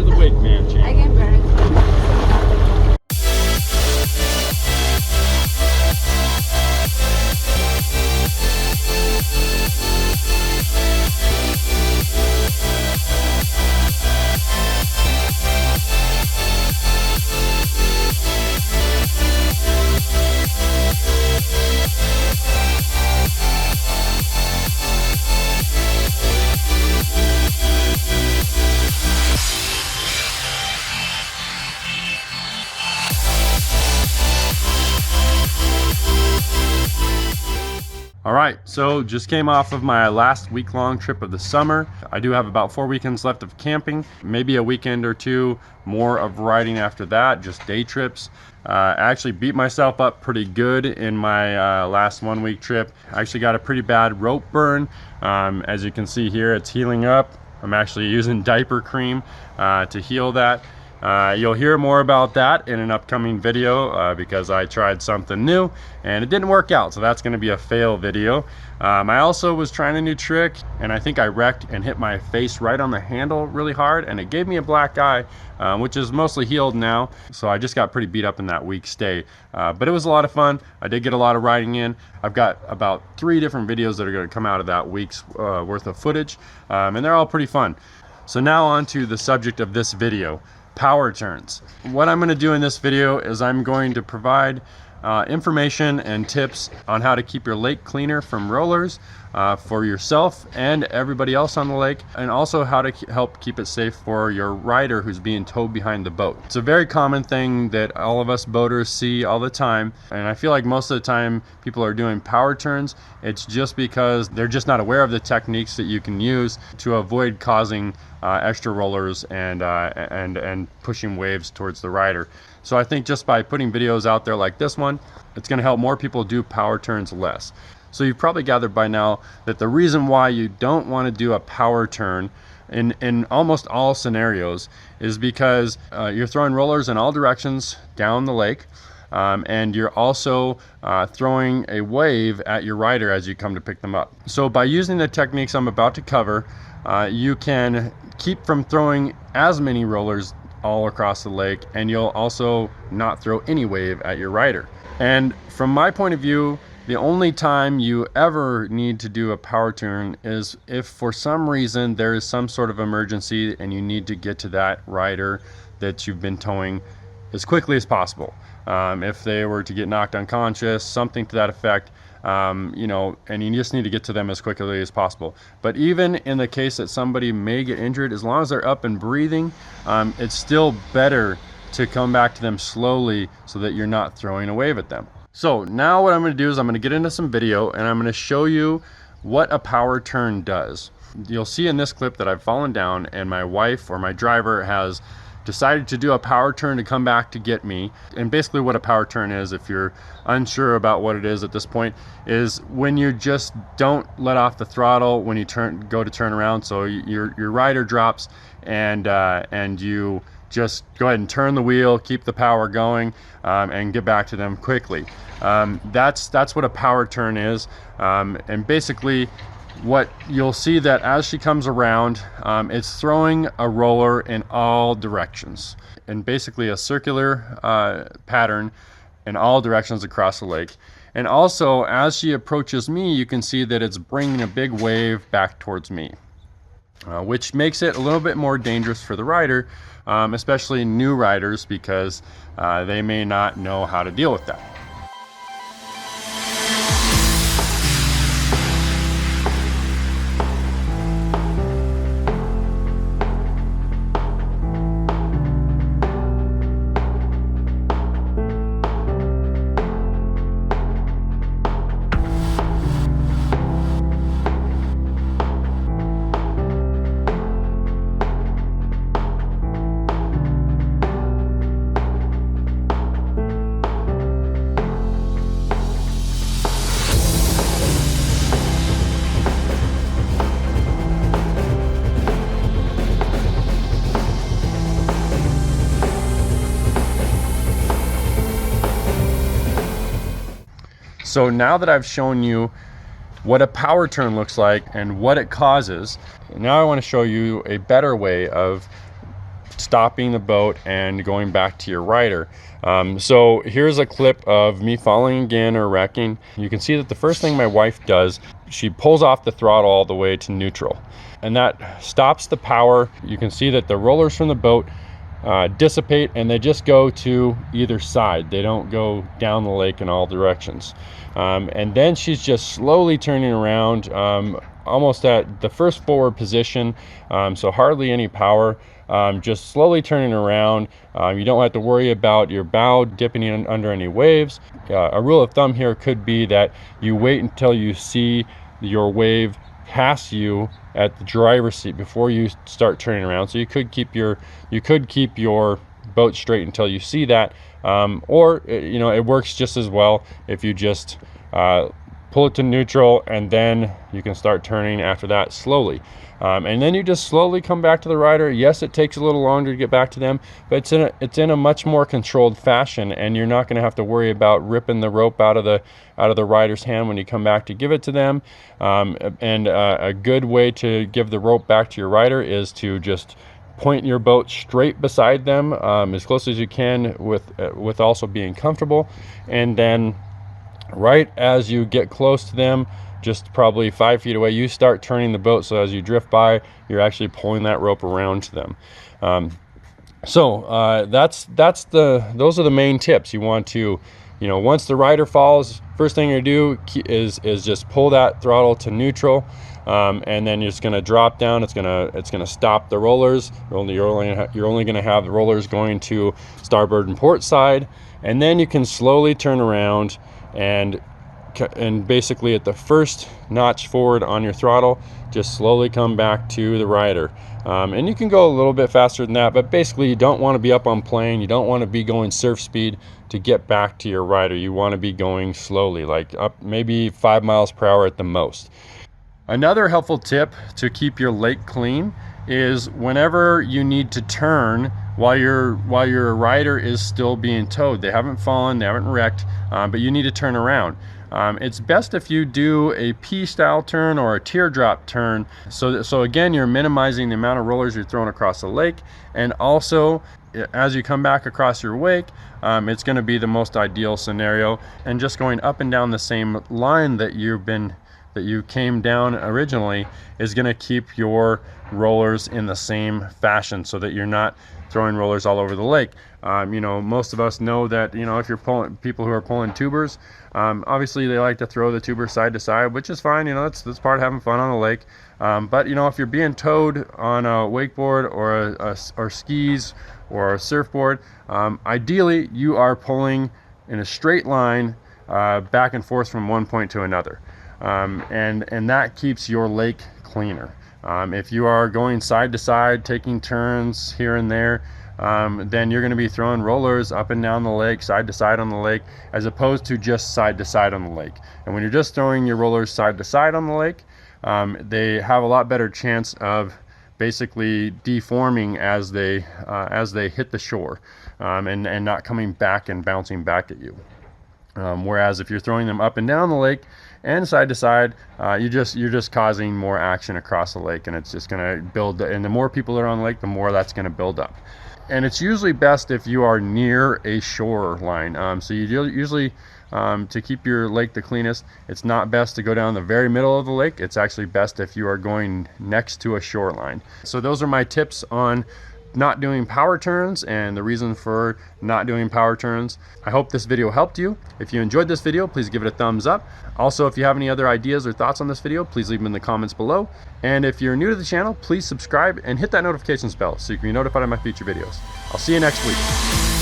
to the Wake Man channel. I can burn it. All right, so just came off of my last week-long trip of the summer. I do have about 4 weekends left of camping, maybe a weekend or two more of riding after that, just day trips. I actually beat myself up pretty good in my last 1 week trip. I actually got a pretty bad rope burn. As you can see here, it's healing up. I'm actually using diaper cream to heal that. You'll hear more about that in an upcoming video because I tried something new and it didn't work out, so that's going to be a fail video. I also was trying a new trick and I think I wrecked and hit my face right on the handle really hard, and it gave me a black eye, which is mostly healed now, so I just got pretty beat up in that week stay. But it was a lot of fun. I did get a lot of riding in. I've got about 3 different videos that are going to come out of that week's worth of footage, and they're all pretty fun. So now on to the subject of this video. Power turns. What I'm going to do in this video is I'm going to provide information and tips on how to keep your lake cleaner from rollers for yourself and everybody else on the lake, and also how to help keep it safe for your rider who's being towed behind the boat. It's a very common thing that all of us boaters see all the time, and I feel like most of the time people are doing power turns. It's just because they're just not aware of the techniques that you can use to avoid causing extra rollers and pushing waves towards the rider. So I think just by putting videos out there like this one, it's going to help more people do power turns less. So you've probably gathered by now that the reason why you don't want to do a power turn in almost all scenarios is because you're throwing rollers in all directions down the lake, and you're also throwing a wave at your rider as you come to pick them up. So by using the techniques I'm about to cover, you can keep from throwing as many rollers all across the lake, and you'll also not throw any wave at your rider. And from my point of view, the only time you ever need to do a power turn is if for some reason there is some sort of emergency and you need to get to that rider that you've been towing as quickly as possible. If they were to get knocked unconscious, something to that effect, you know, and you just need to get to them as quickly as possible. But even in the case that somebody may get injured, as long as they're up and breathing, it's still better to come back to them slowly so that you're not throwing a wave at them. So now what I'm going to do is I'm going to get into some video and I'm going to show you what a power turn does. You'll see in this clip that I've fallen down and my wife or my driver has decided to do a power turn to come back to get me. And basically what a power turn is, if you're unsure about what it is at this point, is when you just don't let off the throttle when you go to turn around. So your rider drops and you just go ahead and turn the wheel, keep the power going, and get back to them quickly. That's what a power turn is. And basically what you'll see that as she comes around, it's throwing a roller in all directions, and basically a circular pattern in all directions across the lake. And also as she approaches me, you can see that it's bringing a big wave back towards me, which makes it a little bit more dangerous for the rider, especially new riders, because they may not know how to deal with that. So now that I've shown you what a power turn looks like and what it causes, now I want to show you a better way of stopping the boat and going back to your rider. So here's a clip of me falling again or wrecking. You can see that the first thing my wife does, she pulls off the throttle all the way to neutral, and that stops the power. You can see that the rollers from the boat dissipate, and they just go to either side. They don't go down the lake in all directions. And then she's just slowly turning around, almost at the first forward position, so hardly any power, just slowly turning around. You don't have to worry about your bow dipping in under any waves. A rule of thumb here could be that you wait until you see your wave pass you at the driver's seat before you start turning around. So you could keep your boat straight until you see that, or you know, it works just as well if you just pull it to neutral, and then you can start turning after that slowly, and then you just slowly come back to the rider. Yes, it takes a little longer to get back to them, but it's in a much more controlled fashion, and you're not going to have to worry about ripping the rope out of the rider's hand when you come back to give it to them. And a good way to give the rope back to your rider is to just point your boat straight beside them, as close as you can, with also being comfortable, and then right as you get close to them, just probably 5 feet away, you start turning the boat, so as you drift by, you're actually pulling that rope around to them. Those are the main tips. You want to, you know, once the rider falls, first thing you do is just pull that throttle to neutral, and then you're just going to drop down. It's gonna stop the rollers. You're only going to have the rollers going to starboard and port side, and then you can slowly turn around and basically at the first notch forward on your throttle, just slowly come back to the rider. And you can go a little bit faster than that, but basically you don't want to be up on plane. You don't want to be going surf speed to get back to your rider. You want to be going slowly, like up maybe 5 miles per hour at the most. Another helpful tip to keep your lake clean is whenever you need to turn while your rider is still being towed. They haven't fallen, they haven't wrecked, but you need to turn around. It's best if you do a P-style turn or a teardrop turn. So again, you're minimizing the amount of rollers you're throwing across the lake, and also as you come back across your wake, it's going to be the most ideal scenario. And just going up and down the same line that you came down originally is going to keep your rollers in the same fashion, so that you're not throwing rollers all over the lake. You know, most of us know that, you know, if you're pulling, people who are pulling tubers, obviously they like to throw the tuber side to side, which is fine. You know, that's part of having fun on the lake. But you know, if you're being towed on a wakeboard or skis or a surfboard, ideally you are pulling in a straight line back and forth from one point to another, and that keeps your lake cleaner. If you are going side to side, taking turns here and there, then you're going to be throwing rollers up and down the lake, side to side on the lake, as opposed to just side to side on the lake. And when you're just throwing your rollers side to side on the lake, they have a lot better chance of basically deforming as they hit the shore, and not coming back and bouncing back at you. Whereas if you're throwing them up and down the lake and side to side, you're just causing more action across the lake, and it's just going to build. And the more people that are on the lake, the more that's going to build up. And it's usually best if you are near a shoreline. So you usually, to keep your lake the cleanest, it's not best to go down the very middle of the lake. It's actually best if you are going next to a shoreline. So those are my tips on not doing power turns and the reason for not doing power turns. I hope this video helped you. If you enjoyed this video, please give it a thumbs up. Also, if you have any other ideas or thoughts on this video, please leave them in the comments below. And if you're new to the channel, please subscribe and hit that notifications bell so you can be notified of my future videos. I'll see you next week.